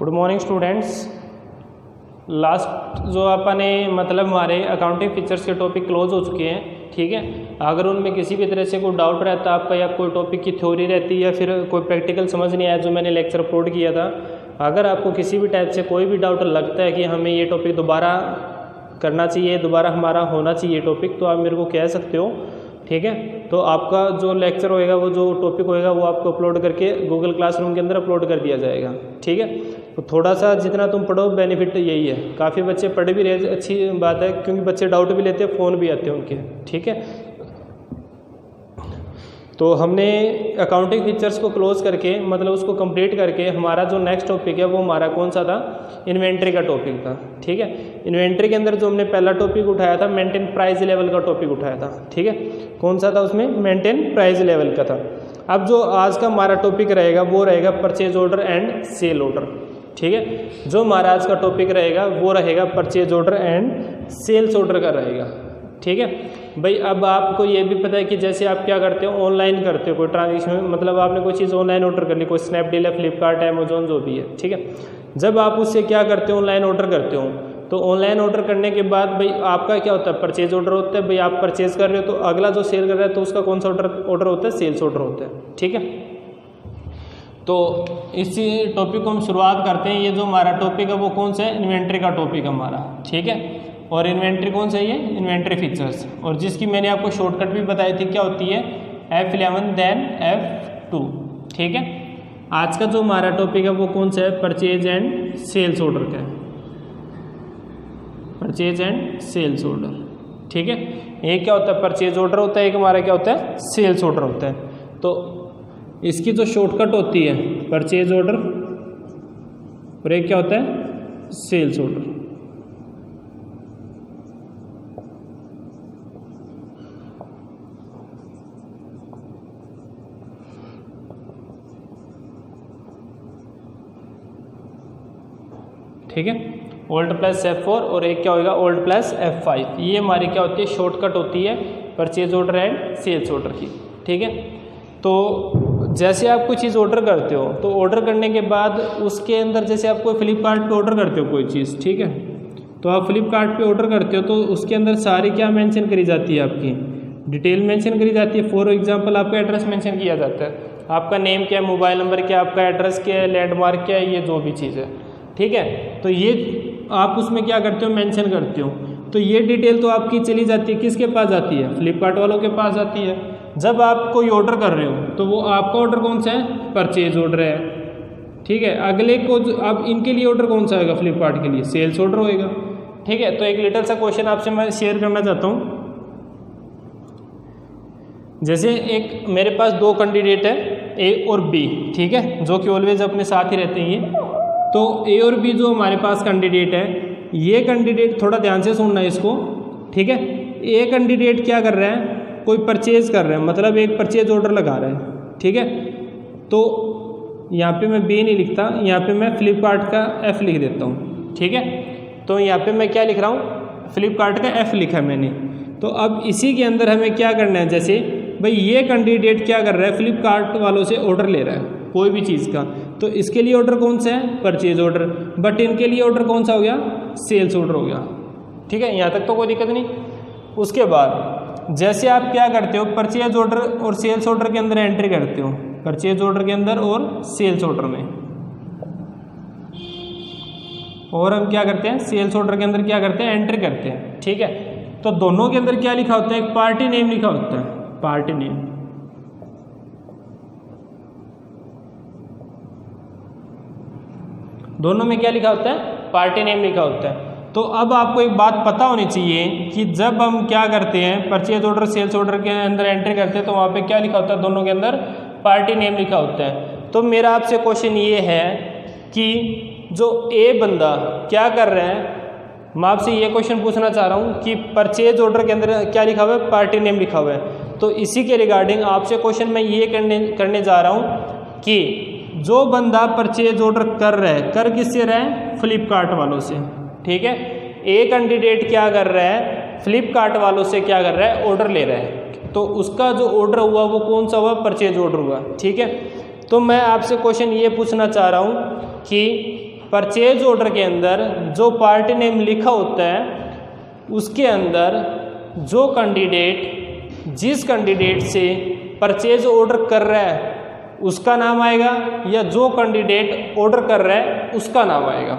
Good morning students. Last जो अपने मतलब हमारे अकाउंटिंग फीचर्स के टॉपिक क्लोज हो चुके हैं, ठीक है। अगर उनमें किसी भी तरह से कोई डाउट रहता है आपका या कोई टॉपिक की थ्योरी रहती है या फिर कोई प्रैक्टिकल समझ नहीं आया जो मैंने लेक्चर अपलोड किया था, अगर आपको किसी भी टाइप से कोई भी डाउट लगता है कि हमें ये टॉपिक दोबारा करना चाहिए, दोबारा हमारा होना चाहिए टॉपिक, तो आप मेरे को कह सकते हो, ठीक है। तो आपका जो लेक्चर होएगा, वो जो टॉपिक होएगा, वो आपको अपलोड करके गूगल क्लासरूम के अंदर अपलोड कर दिया जाएगा, ठीक है। तो थोड़ा सा जितना तुम पढ़ो बेनिफिट यही है। काफ़ी बच्चे पढ़ भी रहे, अच्छी बात है, क्योंकि बच्चे डाउट भी लेते हैं, फ़ोन भी आते हैं उनके, ठीक है। तो हमने अकाउंटिंग फीचर्स को क्लोज करके मतलब उसको कंप्लीट करके हमारा जो नेक्स्ट टॉपिक है वो हमारा कौन सा था? इन्वेंट्री का टॉपिक था, ठीक है। इन्वेंट्री के अंदर जो हमने पहला टॉपिक उठाया था मेंटेन प्राइस लेवल का टॉपिक उठाया था, ठीक है। कौन सा था उसमें? मेंटेन प्राइस लेवल का था। अब जो आज का हमारा टॉपिक रहेगा वो रहेगा purchase order and sell order, ठीक है। जो हमारा आज का टॉपिक रहेगा वो रहेगा purchase order and sales order का रहेगा, ठीक है भाई। अब आपको ये भी पता है कि जैसे आप क्या करते हो, ऑनलाइन करते हो कोई ट्रांजेक्शन, मतलब आपने कोई चीज़ ऑनलाइन ऑर्डर कर ली, कोई स्नैपडील है, फ्लिपकार्ट, अमेजोन, जो भी है, ठीक है। जब आप उससे क्या करते हो, ऑनलाइन ऑर्डर करते हो, तो ऑनलाइन ऑर्डर करने के बाद भाई आपका क्या होता है? परचेज ऑर्डर होता है। भाई आप परचेज कर रहे हो तो अगला जो सेल कर रहा है तो उसका कौन सा ऑर्डर होता है? सेल्स ऑर्डर होता है, ठीक है। तो इसी टॉपिक को हम शुरुआत करते हैं। ये जो हमारा टॉपिक है वो कौन सा है? इन्वेंट्री का टॉपिक है हमारा, ठीक है। और इन्वेंट्री कौन सा है? ये इन्वेंट्री फीचर्स, और जिसकी मैंने आपको शॉर्टकट भी बताई थी, क्या होती है? F11 देन F2, ठीक है। आज का जो हमारा टॉपिक है वो कौन सा है? परचेज एंड सेल्स ऑर्डर का है, परचेज एंड सेल्स ऑर्डर, ठीक है। एक क्या होता है? परचेज ऑर्डर होता है, एक हमारा क्या होता है? सेल्स ऑर्डर होता है। तो इसकी जो शॉर्टकट होती है परचेज ऑर्डर, और एक क्या होता है? Sales order. ठीक है, ओल्ड प्लस F4 और एक क्या होगा? Old plus F5। ये हमारी क्या होती है? शॉर्टकट होती है purchase order and sales order की, ठीक है। तो जैसे आप कोई चीज़ ऑर्डर करते हो तो ऑर्डर करने के बाद उसके अंदर जैसे आप कोई फ्लिपकार्ट पे ऑर्डर करते हो कोई चीज़, ठीक है। तो आप फ्लिपकार्ट पे ऑर्डर करते हो तो उसके अंदर सारी क्या मेंशन करी जाती है? आपकी डिटेल मेंशन करी जाती है। फॉर एग्जांपल आपका एड्रेस मेंशन किया जाता है, आपका नेम क्या है, मोबाइल नंबर क्या है, आपका एड्रेस क्या है, लैंडमार्क क्या है, ये जो भी चीज़ है, ठीक है। तो ये आप उसमें क्या करते हो? मेंशन करते हो। तो ये डिटेल तो आपकी चली जाती है, किसके पास जाती है? फ्लिपकार्ट वालों के पास जाती है। जब आप कोई ऑर्डर कर रहे हो तो वो आपका ऑर्डर कौन सा है? परचेज ऑर्डर है, ठीक है। अगले को अब इनके लिए ऑर्डर कौन सा होगा? फ्लिपकार्ट के लिए सेल्स ऑर्डर होएगा, ठीक है। तो एक लिटिल सा क्वेश्चन आपसे मैं शेयर करना चाहता हूँ। जैसे एक मेरे पास दो कैंडिडेट है, ए और बी, ठीक है, जो कि ऑलवेज अपने साथ ही रहते हैं। तो ए और बी जो हमारे पास कैंडिडेट है, ये कैंडिडेट थोड़ा ध्यान से सुनना इसको, ठीक है। ए कैंडिडेट क्या कर रहा है? कोई परचेज कर रहा है, मतलब एक परचेज ऑर्डर लगा रहा है, ठीक है। तो यहाँ पे मैं बी नहीं लिखता, यहाँ पे मैं फ्लिपकार्ट का F लिख देता हूँ, ठीक है। तो यहाँ पे मैं क्या लिख रहा हूँ? फ्लिपकार्ट का F लिखा है मैंने। तो अब इसी के अंदर हमें क्या करना है? जैसे भाई ये कैंडिडेट क्या कर रहा है? फ्लिपकार्ट वालों से ऑर्डर ले रहा है कोई भी चीज़ का, तो इसके लिए ऑर्डर कौन सा है? Purchase order. बट इनके लिए ऑर्डर कौन सा हो गया? सेल्स ऑर्डर हो गया, ठीक है। यहाँ तक तो कोई दिक्कत नहीं। उसके बाद जैसे आप क्या करते हो? परचेज ऑर्डर और सेल्स ऑर्डर के अंदर एंट्री करते हो, परचेज ऑर्डर के अंदर और सेल्स ऑर्डर में, और हम क्या करते हैं? सेल्स ऑर्डर के अंदर क्या करते हैं? एंट्री करते हैं, ठीक है। तो दोनों के अंदर क्या लिखा होता है? एक पार्टी नेम लिखा होता है, पार्टी नेम। दोनों में क्या लिखा होता है? पार्टी नेम लिखा होता है। तो अब आपको एक बात पता होनी चाहिए कि जब हम क्या करते हैं? परचेज ऑर्डर सेल्स ऑर्डर के अंदर एंट्री करते हैं तो वहाँ पे क्या लिखा होता है? दोनों के अंदर पार्टी नेम लिखा होता है। तो मेरा आपसे क्वेश्चन ये है कि जो ए बंदा क्या कर रहा है, मैं आपसे ये क्वेश्चन पूछना चाह रहा हूँ कि परचेज ऑर्डर के अंदर क्या लिखा हुआ है? पार्टी नेम लिखा हुआ है। तो इसी के रिगार्डिंग आपसे क्वेश्चन मैं ये करने जा रहा हूँ कि जो बंदा परचेज ऑर्डर कर रहा है, कर किससे रहा है? फ्लिपकार्ट वालों से, ठीक है। ए कैंडिडेट क्या कर रहा है? फ्लिपकार्ट वालों से क्या कर रहा है? ऑर्डर ले रहा है। तो उसका जो ऑर्डर हुआ वो कौन सा हुआ? परचेज ऑर्डर हुआ, ठीक है। तो मैं आपसे क्वेश्चन ये पूछना चाह रहा हूँ कि परचेज ऑर्डर के अंदर जो पार्टी नेम लिखा होता है उसके अंदर जो कैंडिडेट जिस कैंडिडेट से परचेज ऑर्डर कर रहा है उसका नाम आएगा, या जो कैंडिडेट ऑर्डर कर रहा है उसका नाम आएगा।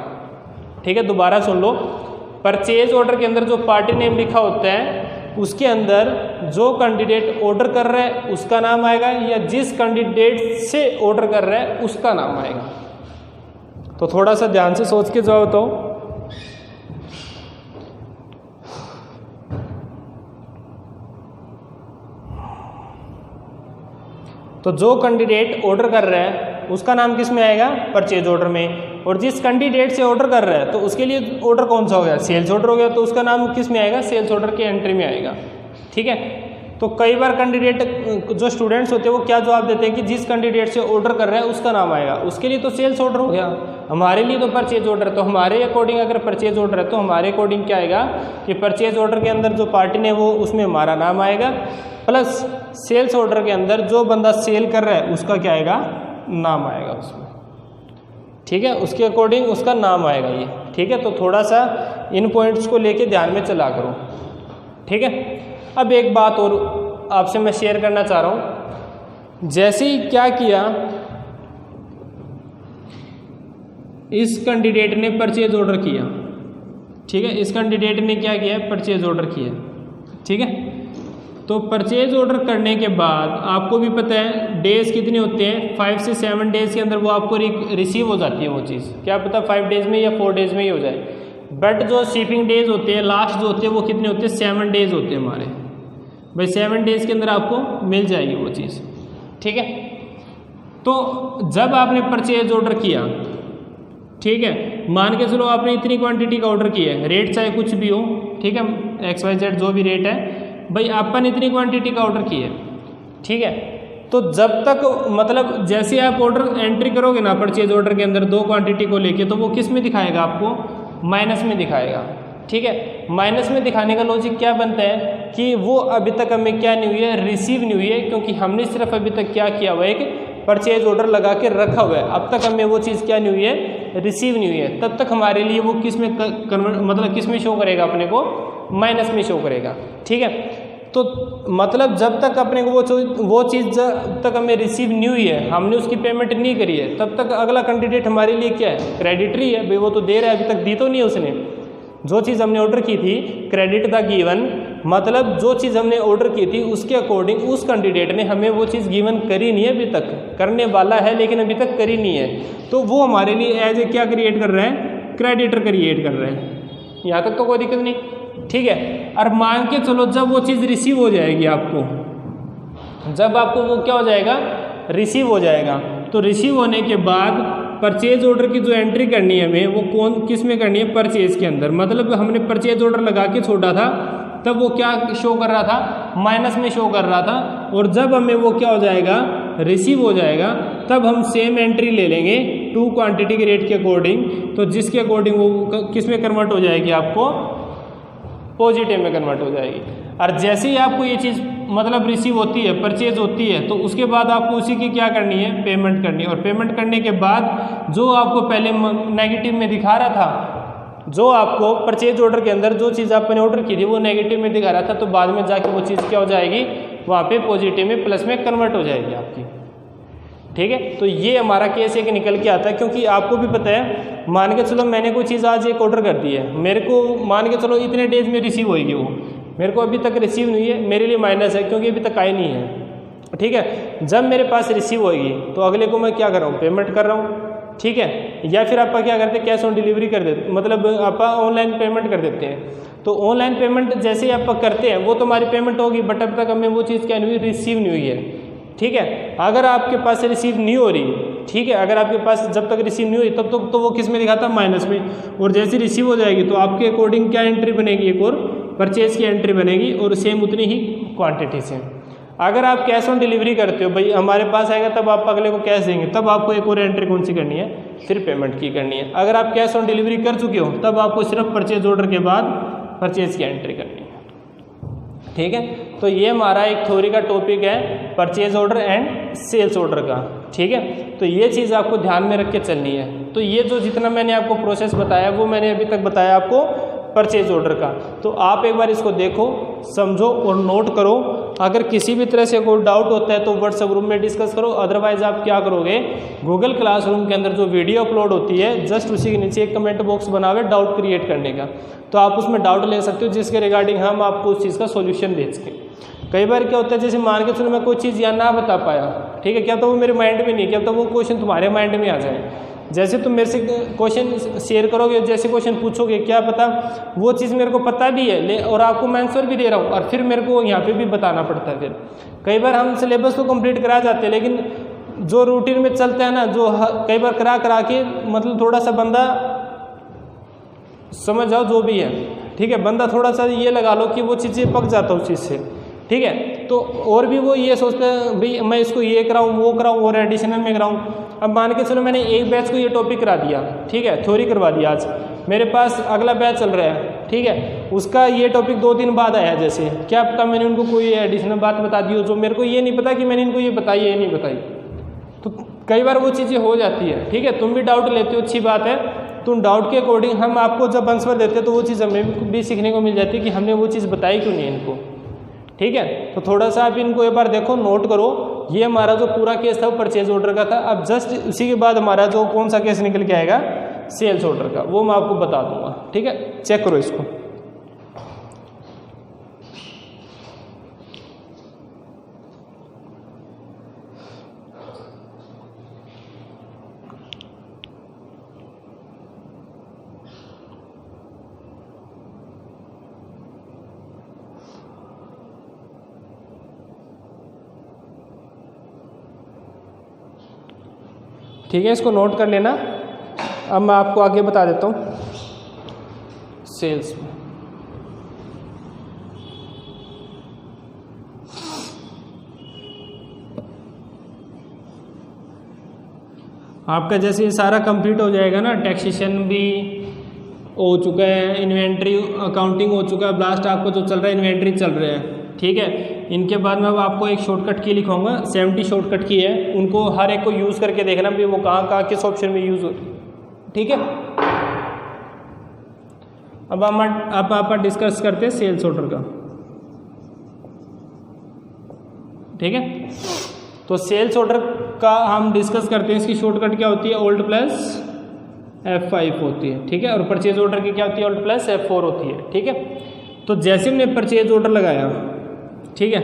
ठीक है, दोबारा सुन लो। परचेज ऑर्डर के अंदर जो पार्टी नेम लिखा होता है उसके अंदर जो कैंडिडेट ऑर्डर कर रहा है उसका नाम आएगा, या जिस कैंडिडेट से ऑर्डर कर रहा है उसका नाम आएगा। तो थोड़ा सा ध्यान से सोच के जवाब बताओ। तो जो कैंडिडेट ऑर्डर कर रहा है उसका नाम किस में आएगा? परचेज ऑर्डर में। और जिस कैंडिडेट से ऑर्डर कर रहा है तो उसके लिए ऑर्डर कौन सा हो गया? सेल्स ऑर्डर हो गया, तो उसका नाम किस में आएगा? सेल्स ऑर्डर के एंट्री में आएगा। ठीक है, तो कई बार कैंडिडेट जो स्टूडेंट्स होते हैं वो क्या जवाब देते हैं कि जिस कैंडिडेट से ऑर्डर कर रहा है उसका नाम आएगा। उसके लिए तो सेल्स ऑर्डर हो गया, हमारे लिए तो परचेज ऑर्डर है। तो हमारे अकॉर्डिंग अगर परचेज ऑर्डर है तो हमारे अकॉर्डिंग क्या आएगा कि परचेज ऑर्डर के अंदर जो पार्टी ने वो उसमें हमारा नाम आएगा, प्लस सेल्स ऑर्डर के अंदर जो बंदा सेल कर रहा है उसका क्या आएगा? नाम आएगा उसमें। ठीक है, उसके अकॉर्डिंग उसका नाम आएगा ये। ठीक है, तो थोड़ा सा इन पॉइंट्स को लेके ध्यान में चला करो। ठीक है, अब एक बात और आपसे मैं शेयर करना चाह रहा हूँ। जैसे ही क्या किया, इस कैंडिडेट ने परचेज ऑर्डर किया। ठीक है, इस कैंडिडेट ने क्या किया? परचेज ऑर्डर किया। ठीक है, तो परचेज ऑर्डर करने के बाद आपको भी पता है डेज कितने होते हैं? 5 से 7 डेज़ के अंदर वो आपको रिसीव हो जाती है वो चीज़। क्या पता 5 डेज़ में या 4 डेज़ में ही हो जाए, बट जो शिपिंग डेज होते हैं लास्ट जो होते हैं वो कितने होते हैं? 7 डेज़ होते हैं हमारे भाई। 7 डेज़ के अंदर आपको मिल जाएगी वो चीज़। ठीक है, तो जब आपने परचेज ऑर्डर किया, ठीक है, मान के चलो आपने इतनी क्वांटिटी का ऑर्डर किया है, रेट चाहे कुछ भी हो, ठीक है, XYZ जो भी रेट है भाई, अपन इतनी क्वांटिटी का ऑर्डर किया। ठीक है, तो जब तक मतलब जैसे आप ऑर्डर एंट्री करोगे ना परचेज ऑर्डर के अंदर 2 क्वांटिटी को लेके, तो वो किस में दिखाएगा आपको? माइनस में दिखाएगा। ठीक है, माइनस में दिखाने का लॉजिक क्या बनता है कि वो अभी तक हमें क्या नहीं हुई है? रिसीव नहीं हुई है, क्योंकि हमने सिर्फ अभी तक क्या किया हुआ है? एक परचेज ऑर्डर लगा के रखा हुआ है। अब तक हमें वो चीज़ क्या नहीं हुई है? रिसीव नहीं हुई है। तब तक हमारे लिए वो किस में कन्वर्ट मतलब किस में शो करेगा? अपने को माइनस में शो करेगा। ठीक है, तो मतलब जब तक अपने को वो चीज़ जब तक हमें रिसीव नहीं हुई है, हमने उसकी पेमेंट नहीं करी है, तब तक अगला कैंडिडेट हमारे लिए क्या है? क्रेडिटरी है भाई। वो तो दे रहा है, अभी तक दी तो नहीं है उसने। जो चीज़ हमने ऑर्डर की थी, क्रेडिट द गिवन, मतलब जो चीज़ हमने ऑर्डर की थी उसके अकॉर्डिंग उस कैंडिडेट ने हमें वो चीज़ गिवन करी नहीं है अभी तक, करने वाला है लेकिन अभी तक करी नहीं है। तो वो हमारे लिए एज ए क्या क्रिएट कर रहा है? क्रेडिटर क्रिएट कर रहा है। यहाँ तक तो कोई दिक्कत नहीं। ठीक है, और मान के चलो जब वो चीज़ रिसीव हो जाएगी आपको, जब आपको वो क्या हो जाएगा? रिसीव हो जाएगा। तो रिसीव होने के बाद परचेज ऑर्डर की जो एंट्री करनी है हमें, वो कौन किस में करनी है? परचेज के अंदर। मतलब हमने परचेज ऑर्डर लगा के छोड़ा था, तब वो क्या शो कर रहा था? माइनस में शो कर रहा था। और जब हमें वो क्या हो जाएगा? रिसीव हो जाएगा, तब हम सेम एंट्री ले लेंगे 2 क्वांटिटी के रेट के अकॉर्डिंग। तो जिसके अकॉर्डिंग वो किस में कन्वर्ट हो जाएगी? आपको पॉजिटिव में कन्वर्ट हो जाएगी। और जैसे ही आपको ये चीज़ मतलब रिसीव होती है, परचेज होती है, तो उसके बाद आपको उसी की क्या करनी है? पेमेंट करनी है। और पेमेंट करने के बाद जो आपको पहले नेगेटिव में दिखा रहा था, जो आपको परचेज ऑर्डर के अंदर जो चीज़ आपने ऑर्डर की थी वो नेगेटिव में दिखा रहा था, तो बाद में जाके वो चीज़ क्या हो जाएगी? वहाँ पे पॉजिटिव में प्लस में कन्वर्ट हो जाएगी आपकी। ठीक है, तो ये हमारा केस एक निकल के आता है। क्योंकि आपको भी पता है, मान के चलो मैंने कोई चीज़ आज एक ऑर्डर कर दी है, मेरे को मान के चलो इतने डेज में रिसीव होएगी, वो मेरे को अभी तक रिसीव नहीं है, मेरे लिए माइनस है क्योंकि अभी तक आई नहीं है। ठीक है, जब मेरे पास रिसीव होएगी तो अगले को मैं क्या कर रहा हूँ? पेमेंट कर रहा हूँ। ठीक है, या फिर आप क्या करते हैं? कैश ऑन डिलीवरी कर देते, मतलब आप ऑनलाइन पेमेंट कर देते हैं। तो ऑनलाइन पेमेंट जैसे ही आप करते हैं वो तो हमारी पेमेंट होगी, बट अब तक हमें वो चीज़ क्या नहीं हुई? रिसीव नहीं हुई है। ठीक है, अगर आपके पास रिसीव नहीं हो रही, ठीक है, अगर आपके पास जब तक रिसीव नहीं हुई तब तक तो वो किस में दिखाता? माइनस में। और जैसे रिसीव हो जाएगी तो आपके अकॉर्डिंग क्या एंट्री बनेगी? एक और परचेज की एंट्री बनेगी, और सेम उतनी ही क्वांटिटी से। अगर आप कैश ऑन डिलीवरी करते हो, भाई हमारे पास आएगा तब आप अगले को कैश देंगे, तब आपको एक और एंट्री कौन सी करनी है? फिर पेमेंट की करनी है। अगर आप कैश ऑन डिलीवरी कर चुके हो तब आपको सिर्फ परचेज ऑर्डर के बाद परचेज की एंट्री करनी है। ठीक है, तो ये हमारा एक थ्योरी का टॉपिक है, purchase order and sales order का। ठीक है, तो ये चीज़ आपको ध्यान में रख के चलनी है। तो ये जो जितना मैंने आपको प्रोसेस बताया वो मैंने अभी तक बताया आपको परचेज ऑर्डर का। तो आप एक बार इसको देखो, समझो और नोट करो। अगर किसी भी तरह से कोई डाउट होता है तो व्हाट्सएप ग्रुप में डिस्कस करो, अदरवाइज आप क्या करोगे, गूगल क्लासरूम के अंदर जो वीडियो अपलोड होती है जस्ट उसी के नीचे एक कमेंट बॉक्स बनावे डाउट क्रिएट करने का, तो आप उसमें डाउट ले सकते हो जिसके रिगार्डिंग हम आपको उस चीज़ का सोल्यूशन दे सकें। कई बार क्या होता है, जैसे मान के चलो मैं कोई चीज़ या ना बता पाया, ठीक है, क्या तो वो मेरे माइंड में नहीं, क्या तो वो क्वेश्चन तुम्हारे माइंड में आ जाए। जैसे तुम मेरे से क्वेश्चन शेयर करोगे, जैसे क्वेश्चन पूछोगे, क्या पता वो चीज़ मेरे को पता भी है और आपको मैं आंसर भी दे रहा हूँ और फिर मेरे को यहाँ पे भी बताना पड़ता है। फिर कई बार हम सिलेबस तो कंप्लीट करा जाते हैं, लेकिन जो रूटीन में चलता है ना, जो कई बार करा के मतलब थोड़ा सा बंदा समझ जाओ जो भी है, ठीक है, बंदा थोड़ा सा ये लगा लो कि वो चीज़ें पक जाता है उस चीज़ से, ठीक है। तो और भी वो ये सोचते हैं भाई मैं इसको ये कराऊँ वो कराऊँ और एडिशनल में कराऊँ। अब मान के चलो मैंने एक बैच को ये टॉपिक करा दिया, ठीक है, थ्योरी करवा दिया, आज मेरे पास अगला बैच चल रहा है, ठीक है, उसका ये टॉपिक 2 दिन बाद आया, जैसे क्या पता मैंने उनको कोई एडिशनल बात बता दी हो जो मेरे को ये नहीं पता कि मैंने इनको ये बताई है नहीं बताई। तो कई बार वो चीज़ें हो जाती है, ठीक है, तुम भी डाउट लेते हो, अच्छी बात है, तुम डाउट के अकॉर्डिंग हम आपको जब आंसर देते हैं तो वो चीज़ हमें भी सीखने को मिल जाती है कि हमने वो चीज़ बताई क्यों नहीं इनको, ठीक है। तो थोड़ा सा आप इनको एक बार देखो, नोट करो। ये हमारा जो पूरा केस था वो परचेज ऑर्डर का था। अब जस्ट उसी के बाद हमारा जो कौन सा केस निकल के आएगा सेल्स ऑर्डर का, वो मैं आपको बता दूंगा, ठीक है, चेक करो इसको। ठीक है, इसको नोट कर लेना। अब मैं आपको आगे बता देता हूँ सेल्स में। आपका जैसे ये सारा कंप्लीट हो जाएगा ना, टैक्सेशन भी हो चुका है, इन्वेंट्री अकाउंटिंग हो चुका है, लास्ट आपको जो चल रहा है इन्वेंट्री चल रहा है, ठीक है। इनके बाद मैं आपको एक शॉर्टकट की लिखूंगा, 70 शॉर्टकट की है, उनको हर एक को यूज़ करके देखना भी वो कहाँ किस ऑप्शन में यूज़ हो, ठीक है। अब आप डिस्कस करते हैं सेल्स ऑर्डर का, ठीक है। तो सेल्स ऑर्डर का हम डिस्कस करते हैं, इसकी शॉर्टकट क्या होती है, ओल्ड प्लस F5 होती है, ठीक है। और परचेज ऑर्डर की क्या होती है, ओल्ड प्लस F4 होती है, ठीक है। तो जैसे हमने परचेज ऑर्डर लगाया, ठीक है,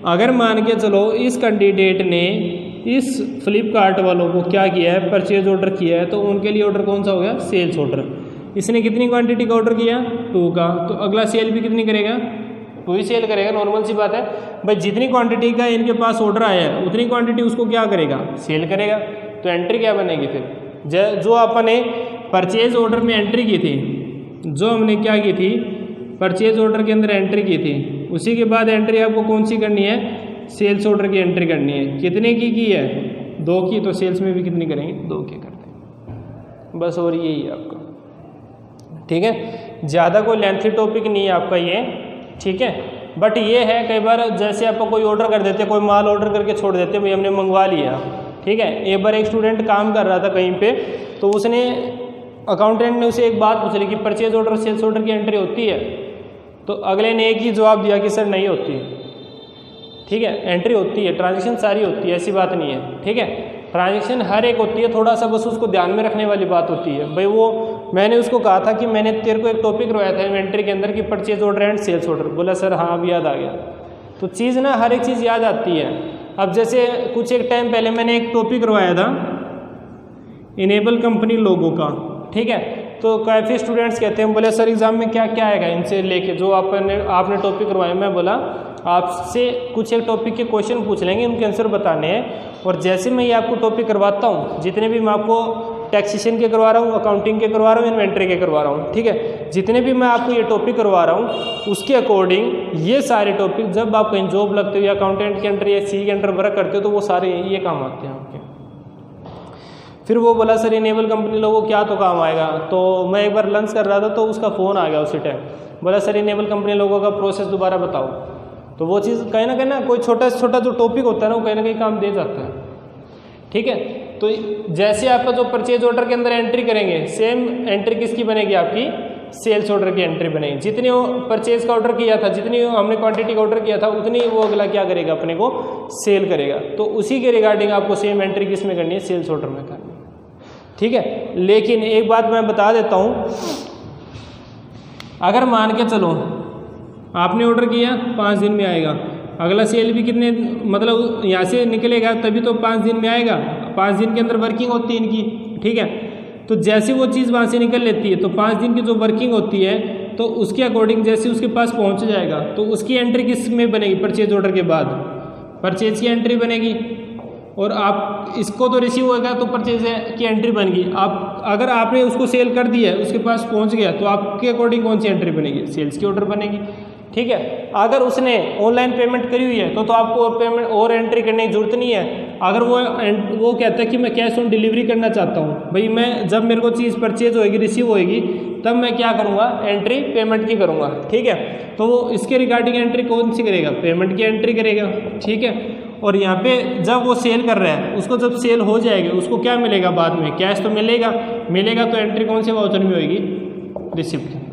अगर मान के चलो इस कैंडिडेट ने इस फ्लिपकार्ट वालों को क्या किया है, परचेज ऑर्डर किया है, तो उनके लिए ऑर्डर कौन सा हो गया, सेल्स ऑर्डर। इसने कितनी क्वांटिटी का ऑर्डर किया, 2 का, तो अगला सेल भी कितनी करेगा, 2 ही सेल करेगा, नॉर्मल सी बात है भाई। जितनी क्वांटिटी का इनके पास ऑर्डर आया है उतनी क्वांटिटी उसको क्या करेगा, सेल करेगा। तो एंट्री क्या बनेगी फिर, जो अपने परचेज ऑर्डर में एंट्री की थी, जो हमने क्या की थी परचेज ऑर्डर के अंदर एंट्री की थी, उसी के बाद एंट्री आपको कौन सी करनी है, सेल्स ऑर्डर की एंट्री करनी है। कितने की है, 2 की, तो सेल्स में भी कितनी करेंगे, 2 की करते हैं बस। और यही है आपका, ठीक है। ज़्यादा कोई लेंथी टॉपिक नहीं है आपका ये, ठीक है। बट ये है कई बार जैसे आप कोई ऑर्डर कर देते, कोई माल ऑर्डर करके छोड़ देते, भाई हमने मंगवा लिया, ठीक है। एक बार एक स्टूडेंट काम कर रहा था कहीं पे, तो उसने अकाउंटेंट ने उसे एक बात पूछ ली कि परचेज ऑर्डर और सेल्स ऑर्डर की एंट्री होती है, तो अगले ने एक ही जवाब दिया कि सर नहीं होती, ठीक है। एंट्री होती है, ट्रांजैक्शन सारी होती है, ऐसी बात नहीं है, ठीक है। ट्रांजैक्शन हर एक होती है, थोड़ा सा बस उसको ध्यान में रखने वाली बात होती है भाई। वो मैंने उसको कहा था कि मैंने तेरे को एक टॉपिक करवाया था इन्वेंट्री के अंदर कि purchase order and sales order, बोला सर हाँ अब याद आ गया। तो चीज़ ना हर एक चीज़ याद आती है। अब जैसे कुछ एक टाइम पहले मैंने एक टॉपिक करवाया था इनेबल कंपनी लोगों का, ठीक है। तो काफ़ी स्टूडेंट्स कहते हैं, बोले सर एग्ज़ाम में क्या क्या आएगा इनसे लेके जो आपने टॉपिक करवाया। मैं बोला आपसे कुछ एक टॉपिक के क्वेश्चन पूछ लेंगे, उनके आंसर बताने हैं। और जैसे मैं ये आपको टॉपिक करवाता हूँ, जितने भी मैं आपको टैक्सेशन के करवा रहा हूँ, अकाउंटिंग के करवा रहा हूँ, इन्वेंट्री के करवा रहा हूँ, ठीक है, जितने भी मैं आपको ये टॉपिक करवा रहा हूँ उसके अकॉर्डिंग ये सारे टॉपिक जब आप कहीं जॉब लगते हो या अकाउंटेंट के अंडर या सी के अंडर वर्क करते हो तो वो सारे ये काम आते हैं आपके। फिर वो बोला सर इनेबल कंपनी लोगों को क्या तो काम आएगा। तो मैं एक बार लंच कर रहा था तो उसका फ़ोन आ गया उसी टाइम, बोला सर इनेबल कंपनी लोगों का प्रोसेस दोबारा बताओ। तो वो चीज़ कहीं ना कोई छोटा से छोटा जो टॉपिक होता है ना वो कहीं ना कहीं काम दे जाता है, ठीक है। तो जैसे आपका जो परचेज ऑर्डर के अंदर एंट्री करेंगे, सेम एंट्री किसकी बनेगी, आपकी सेल्स ऑर्डर की एंट्री बनेगी। जितनी वो परचेज का ऑर्डर किया था, जितनी हमने क्वांटिटी का ऑर्डर किया था, उतनी वो अगला क्या करेगा, अपने को सेल करेगा। तो उसी के रिगार्डिंग आपको सेम एंट्री किस में करनी है, सेल्स ऑर्डर में करनी है, ठीक है। लेकिन एक बात मैं बता देता हूँ, अगर मान के चलो आपने ऑर्डर किया 5 दिन में आएगा, अगला सेल भी कितने, मतलब यहाँ से निकलेगा तभी तो 5 दिन में आएगा, 5 दिन के अंदर वर्किंग होती है इनकी, ठीक है। तो जैसे वो चीज़ वहाँ से निकल लेती है, तो 5 दिन की जो वर्किंग होती है, तो उसके अकॉर्डिंग जैसे उसके पास पहुँच जाएगा, तो उसकी एंट्री किस में बनेगी, परचेज ऑर्डर के बाद परचेज की एंट्री बनेगी। और आप इसको तो रिसीव होगा तो परचेज की एंट्री बन गई। आप अगर आपने उसको सेल कर दिया है, उसके पास पहुंच गया, तो आपके अकॉर्डिंग कौन सी एंट्री बनेगी, सेल्स की ऑर्डर बनेगी, ठीक है। अगर उसने ऑनलाइन पेमेंट करी हुई है तो आपको पेमेंट और एंट्री करने की जरूरत नहीं है। अगर वो कहता है कि मैं कैश ऑन डिलीवरी करना चाहता हूँ, भाई मैं जब मेरे को चीज़ परचेज होएगी, रिसीव होएगी, तब मैं क्या करूँगा, एंट्री पेमेंट की करूँगा, ठीक है। तो वो इसके रिगार्डिंग एंट्री कौन सी करेगा, पेमेंट की एंट्री करेगा, ठीक है। और यहाँ पे जब वो सेल कर रहा है, उसको जब सेल हो जाएगी, उसको क्या मिलेगा बाद में, कैश तो मिलेगा, तो एंट्री कौन से वाउचर में होगी, रिसिप्ट की,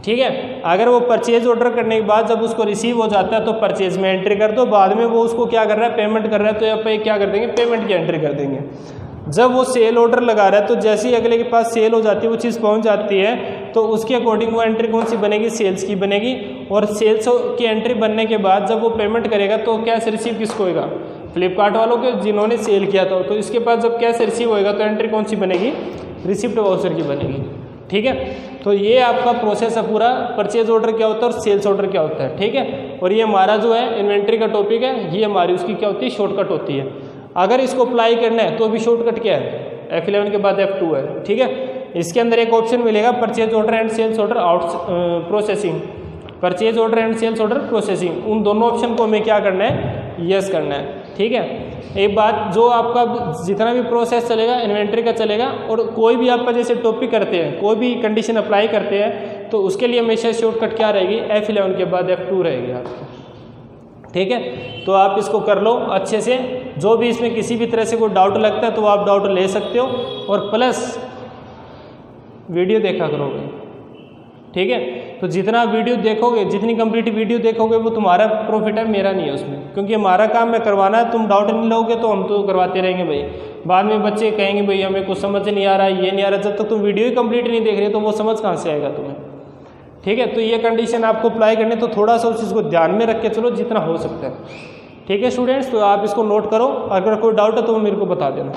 ठीक है। अगर वो परचेज ऑर्डर करने के बाद जब उसको रिसीव हो जाता है तो परचेज में एंट्री कर दो, बाद में वो उसको क्या कर रहा है, पेमेंट कर रहा है, तो यहाँ पे क्या कर देंगे, पेमेंट की एंट्री कर देंगे। जब वो सेल ऑर्डर लगा रहा है, तो जैसे ही अगले के पास सेल हो जाती है, वो चीज़ पहुंच जाती है, तो उसके अकॉर्डिंग वो एंट्री कौन सी बनेगी, सेल्स की बनेगी। और सेल्स की एंट्री बनने के बाद जब वो पेमेंट करेगा, तो कैश रिसीव किसको होगा, फ्लिपकार्ट वालों के, जिन्होंने सेल किया था। तो इसके पास जब कैश रिसीव होएगा तो एंट्री कौन सी बनेगी, रिसिप्ट वाउचर की बनेगी, ठीक है। तो ये आपका प्रोसेस है पूरा, परचेज ऑर्डर क्या होता है और सेल्स ऑर्डर क्या होता है, ठीक है। और ये हमारा जो है इन्वेंट्री का टॉपिक है, ये हमारी उसकी क्या होती है, शॉर्टकट होती है। अगर इसको अप्लाई करना है तो भी शॉर्टकट क्या है, F11 के बाद F2 है, ठीक है। इसके अंदर एक ऑप्शन मिलेगा, purchase order and sales order out processing, purchase order and sales order processing, उन दोनों ऑप्शन को हमें क्या करना है, यस करना है, ठीक है। एक बात, जो आपका जितना भी प्रोसेस चलेगा इन्वेंट्री का चलेगा, और कोई भी आपका जैसे टॉपिक करते हैं, कोई भी कंडीशन अप्लाई करते हैं, तो उसके लिए हमेशा शॉर्टकट क्या रहेगी, F11 के बाद F2 रहेगी आपको, ठीक है। तो आप इसको कर लो अच्छे से। जो भी इसमें किसी भी तरह से कोई डाउट लगता है तो आप डाउट ले सकते हो, और प्लस वीडियो देखा करोगे, ठीक है। तो जितना वीडियो देखोगे, जितनी कंप्लीट वीडियो देखोगे, वो तुम्हारा प्रॉफिट है, मेरा नहीं है उसमें, क्योंकि हमारा काम है करवाना है। तुम डाउट नहीं लोगे तो हम तो करवाते रहेंगे भाई। बाद में बच्चे कहेंगे भाई हमें कुछ समझ नहीं आ रहा है, ये नहीं आ रहा। जब तक तुम वीडियो ही कंप्लीट नहीं देख रहे तो वो समझ कहाँ से आएगा तुम्हें, ठीक है। तो ये कंडीशन आपको अप्लाई करने, तो थोड़ा सा उस चीज़ को ध्यान में रख के चलो जितना हो सकता है, ठीक है स्टूडेंट्स। तो आप इसको नोट करो, अगर कोई डाउट है तो मेरे को बता देना।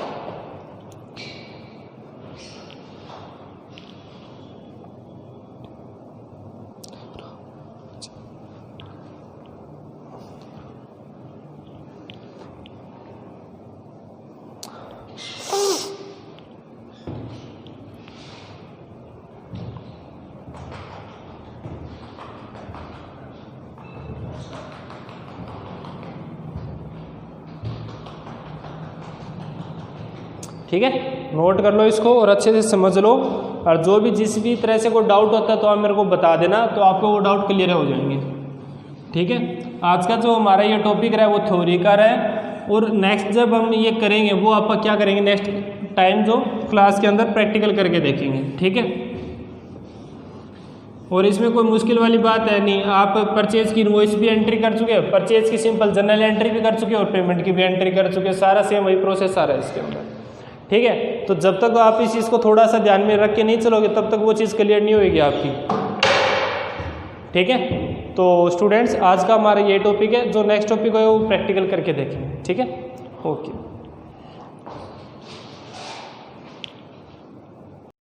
ठीक है, नोट कर लो इसको और अच्छे से समझ लो। और जो भी जिस भी तरह से कोई डाउट होता है तो आप मेरे को बता देना, तो आपको वो डाउट क्लियर हो जाएंगे, ठीक है। आज का जो हमारा ये टॉपिक रहा है वो थ्योरी का रहा है, और नेक्स्ट जब हम ये करेंगे वो आप क्या करेंगे, नेक्स्ट टाइम जो क्लास के अंदर प्रैक्टिकल करके देखेंगे, ठीक है। और इसमें कोई मुश्किल वाली बात है नहीं। आप परचेज की इनवॉइस भी एंट्री कर चुके हैं, परचेज की सिंपल जनरल एंट्री भी कर चुके हैं, और पेमेंट की भी एंट्री कर चुके हैं। सारा सेम वही प्रोसेस आ रहा है इसके अंदर, ठीक है। तो जब तक आप इस चीज़ को थोड़ा सा ध्यान में रख के नहीं चलोगे तब तक वो चीज़ क्लियर नहीं होगी आपकी, ठीक है। तो स्टूडेंट्स आज का हमारा ये टॉपिक है, जो नेक्स्ट टॉपिक है वो प्रैक्टिकल करके देखेंगे, ठीक है। ओके।